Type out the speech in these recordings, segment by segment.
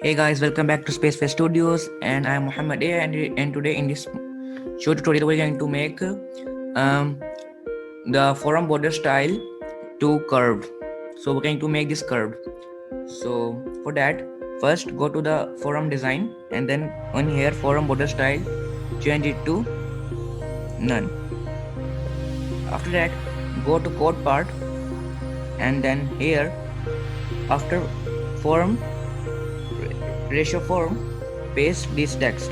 Hey guys, welcome back to SpaceWay Studios, and I'm Muhammad A. And today in this short tutorial we're going to make the forum border style to curved. So we're going to make this curved. So for that, first go to the forum design and then on here forum border style, change it to none. After that, go to code part and then here after forum ratio form, paste this text.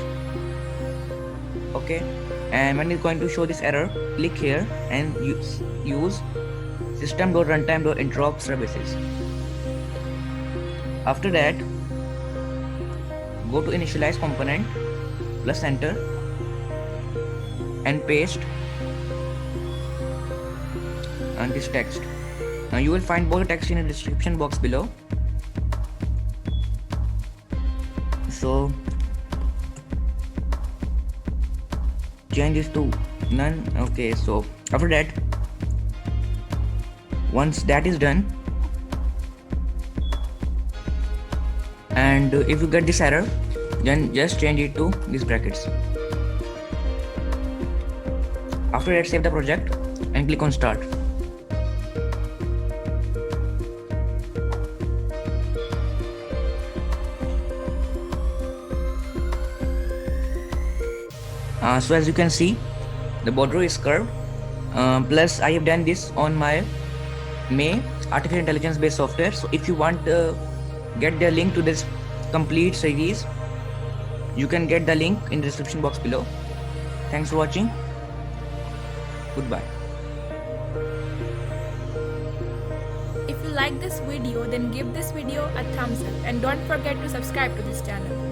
Okay, and when it's going to show this error, click here and use System.Runtime.interrupt services. After that, go to initialize component plus enter and paste on this text. Now you will find both the text in the description box below. So change this to none. Okay, so after that, once that is done, and if you get this error, then just change it to these brackets. After that, save the project and click on start. So as you can see, the border is curved. Plus I have done this on my May artificial intelligence based software. So if you want to get the link to this complete series, you can get the link in the description box below. Thanks for watching. Goodbye. If you like this video, then give this video a thumbs up and don't forget to subscribe to this channel.